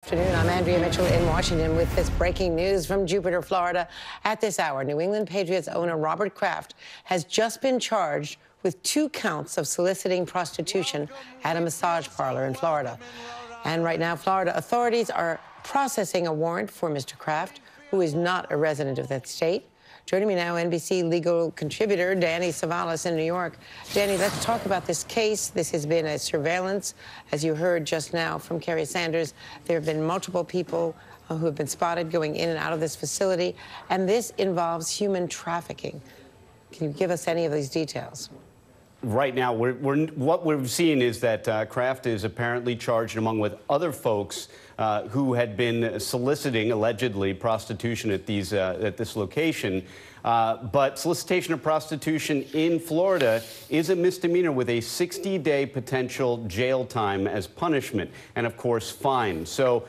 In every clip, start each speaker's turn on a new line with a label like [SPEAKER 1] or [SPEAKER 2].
[SPEAKER 1] Afternoon. I'm Andrea Mitchell in Washington with this breaking news from Jupiter, Florida. At this hour, New England Patriots owner Robert Kraft has just been charged with 2 counts of soliciting prostitution at a massage parlor in Florida. And right now, Florida authorities are processing a warrant for Mr. Kraft, who is not a resident of that state. Joining me now, NBC legal contributor Danny Savalas in New York. Danny, let's talk about this case. This has been a surveillance. As you heard just now from Kerry Sanders, there have been multiple people who have been spotted going in and out of this facility, and this involves human trafficking. Can you give us any of these details?
[SPEAKER 2] Right now, what we've seen is that Kraft is apparently charged, along with other folks who had been soliciting, allegedly, prostitution at this location. But solicitation of prostitution in Florida is a misdemeanor with a 60-day potential jail time as punishment and, of course, fine. So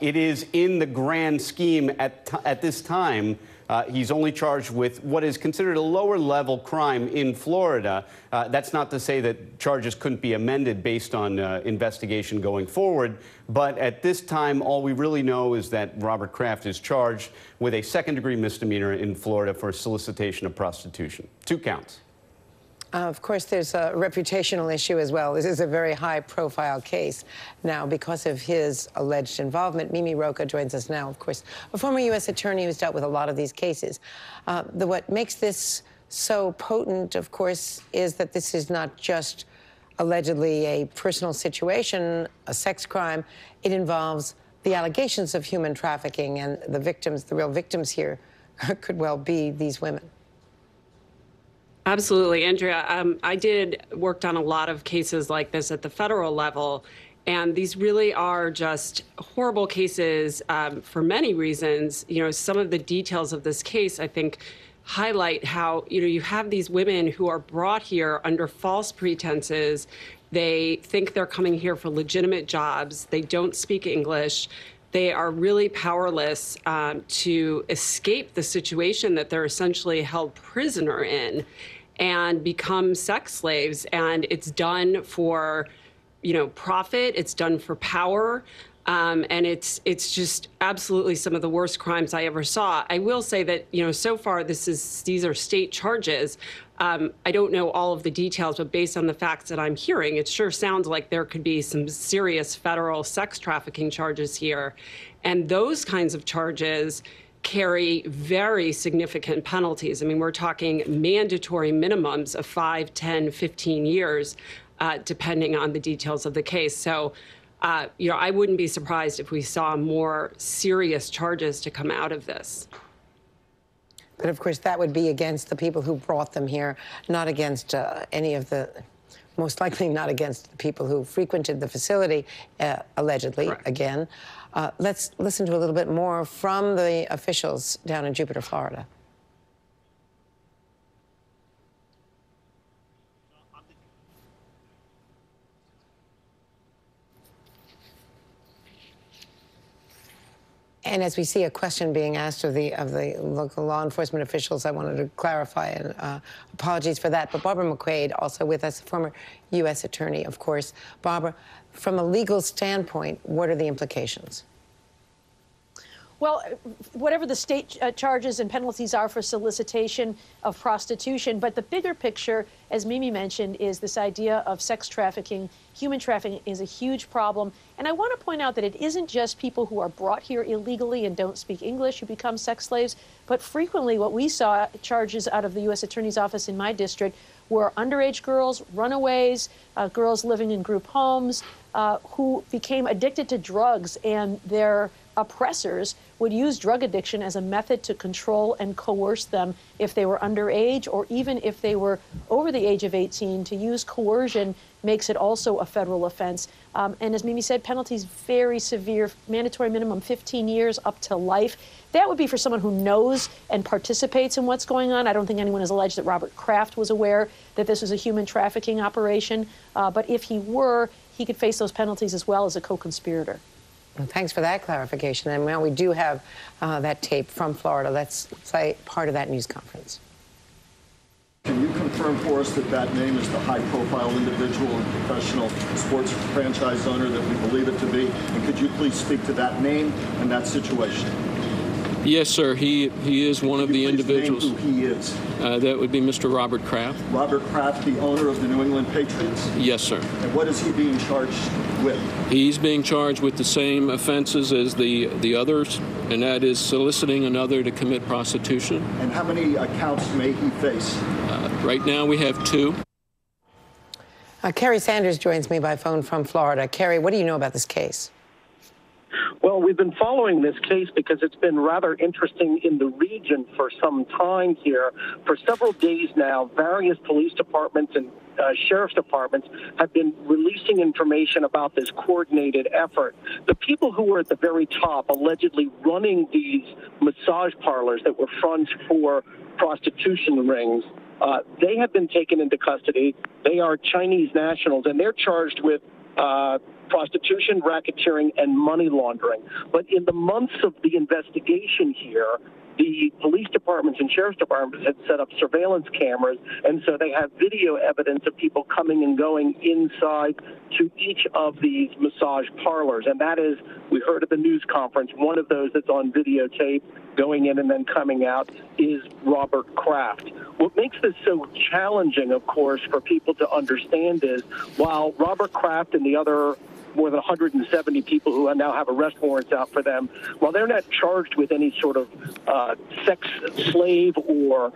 [SPEAKER 2] it is in the grand scheme at this time. He's only charged with what is considered a lower-level crime in Florida. That's not to say that charges couldn't be amended based on investigation going forward. But at this time, all we really know is that Robert Kraft is charged with a second-degree misdemeanor in Florida for solicitation of prostitution. 2 counts.
[SPEAKER 1] Of course, there's a reputational issue as well. This is a very high-profile case. Now, because of his alleged involvement, Mimi Rocah joins us now, of course, a former U.S. attorney who's dealt with a lot of these cases. What makes this so potent, of course, is that this is not just allegedly a personal situation, a sex crime. It involves the allegations of human trafficking, and the victims, the real victims here, could well be these women.
[SPEAKER 3] Absolutely, Andrea. I worked on a lot of cases like this at the federal level, and these really are just horrible cases for many reasons. You know, some of the details of this case, I think, highlight how, you have these women who are brought here under false pretenses. They think they're coming here for legitimate jobs. They don't speak English. They are really powerless to escape the situation that they're essentially held prisoner in and become sex slaves. And it's done for, profit. It's done for power. And it's just absolutely some of the worst crimes I ever saw. I will say that, so far these are state charges. I don't know all of the details, but based on the facts that I'm hearing, it sure sounds like there could be some serious federal sex trafficking charges here. And those kinds of charges carry very significant penalties. I mean, we're talking mandatory minimums of 5, 10, 15 years, depending on the details of the case. So, I wouldn't be surprised if we saw more serious charges to come out of this.
[SPEAKER 1] But, of course, that would be against the people who brought them here, not against any of the, most likely not against the people who frequented the facility, allegedly, correct. Again. Let's listen to a little bit more from the officials down in Jupiter, Florida. And as we see a question being asked of the local law enforcement officials, I wanted to clarify, and apologies for that. But Barbara McQuaid, also with us, former U.S. attorney, of course. Barbara, from a legal standpoint, what are the implications?
[SPEAKER 4] Well, whatever the state charges and penalties are for solicitation of prostitution, but the bigger picture, as Mimi mentioned, is this idea of sex trafficking. Human trafficking is a huge problem. And I want to point out that it isn't just people who are brought here illegally and don't speak English who become sex slaves, but frequently what we saw charges out of the U.S. Attorney's Office in my district were underage girls, runaways, girls living in group homes, who became addicted to drugs, and their oppressors would use drug addiction as a method to control and coerce them if they were underage, or even if they were over the age of 18. To use coercion makes it also a federal offense. And as Mimi said, penalties very severe, mandatory minimum 15 years up to life. That would be for someone who knows and participates in what's going on. I don't think anyone has alleged that Robert Kraft was aware that this was a human trafficking operation. But if he were, he could face those penalties as well as a co-conspirator.
[SPEAKER 1] Well, thanks for that clarification. And now we do have that tape from Florida. Let's play part of that news conference.
[SPEAKER 5] Can you confirm for us that that name is the high-profile individual and professional sports franchise owner that we believe it to be? And could you please speak to that name and that situation?
[SPEAKER 6] Yes, sir. He is one of the individuals.
[SPEAKER 5] Name who he is?
[SPEAKER 6] That would be Mr. Robert Kraft.
[SPEAKER 5] Robert Kraft, the owner of the New England Patriots?
[SPEAKER 6] Yes, sir.
[SPEAKER 5] And what is he being charged with?
[SPEAKER 6] He's being charged with the same offenses as the others, and that is soliciting another to commit prostitution.
[SPEAKER 5] And how many counts may he face?
[SPEAKER 6] Right now we have 2.
[SPEAKER 1] Kerry Sanders joins me by phone from Florida. Kerry, what do you know about this case?
[SPEAKER 7] Well, we've been following this case because it's been rather interesting in the region for some time here. For several days now, various police departments and sheriff's departments have been releasing information about this coordinated effort. The people who were at the very top, allegedly running these massage parlors that were fronts for prostitution rings, they have been taken into custody. They are Chinese nationals, and they're charged with prostitution, racketeering, and money laundering. But in the months of the investigation here, the police departments and sheriff's departments had set up surveillance cameras, and so they have video evidence of people coming and going inside to each of these massage parlors. And that is, we heard at the news conference, one of those that's on videotape going in and then coming out is Robert Kraft. What makes this so challenging, of course, for people to understand is while Robert Kraft and the other more than 170 people who now have arrest warrants out for them, while they're not charged with any sort of sex slave or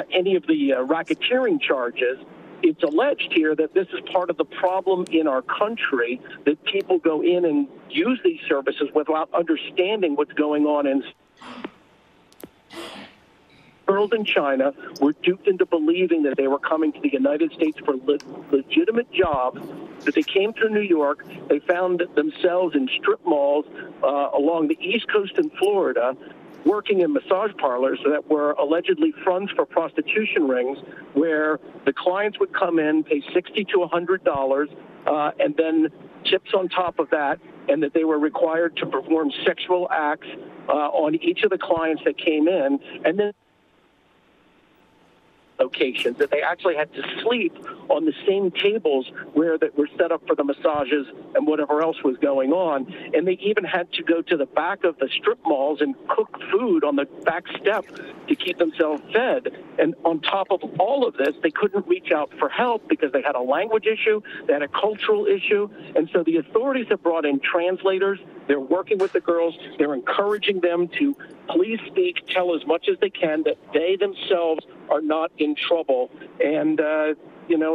[SPEAKER 7] any of the racketeering charges, it's alleged here that this is part of the problem in our country, that people go in and use these services without understanding what's going on in girls in China were duped into believing that they were coming to the United States for legitimate jobs, that they came through New York, they found themselves in strip malls along the East Coast in Florida, working in massage parlors that were allegedly fronts for prostitution rings, where the clients would come in, pay $60 to $100, and then tips on top of that, and that they were required to perform sexual acts on each of the clients that came in, and then locations, that they actually had to sleep on the same tables where that were set up for the massages and whatever else was going on. And they even had to go to the back of the strip malls and cook food on the back step to keep themselves fed. And on top of all of this, they couldn't reach out for help because they had a language issue, they had a cultural issue. And so the authorities have brought in translators. They're working with the girls. They're encouraging them to please speak, tell as much as they can that they themselves are not in trouble. And,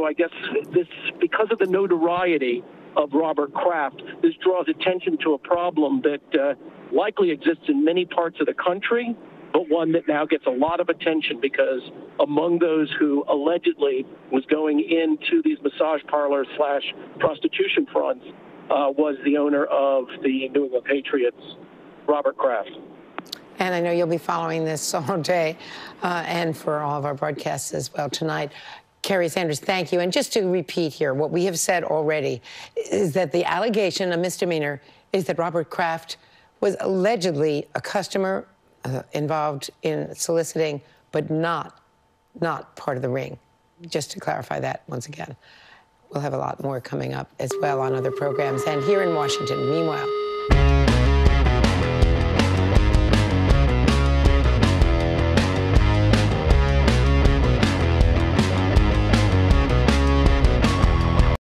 [SPEAKER 7] I guess this, because of the notoriety of Robert Kraft, this draws attention to a problem that likely exists in many parts of the country, but one that now gets a lot of attention because among those who allegedly was going into these massage parlors / prostitution fronts was the owner of the New England Patriots, Robert Kraft.
[SPEAKER 1] And I know you'll be following this all day and for all of our broadcasts as well tonight. Kerry Sanders, thank you. And just to repeat here, what we have said already is that the allegation, a misdemeanor, is that Robert Kraft was allegedly a customer involved in soliciting, but not part of the ring. Just to clarify that once again. We'll have a lot more coming up as well on other programs and here in Washington. Meanwhile.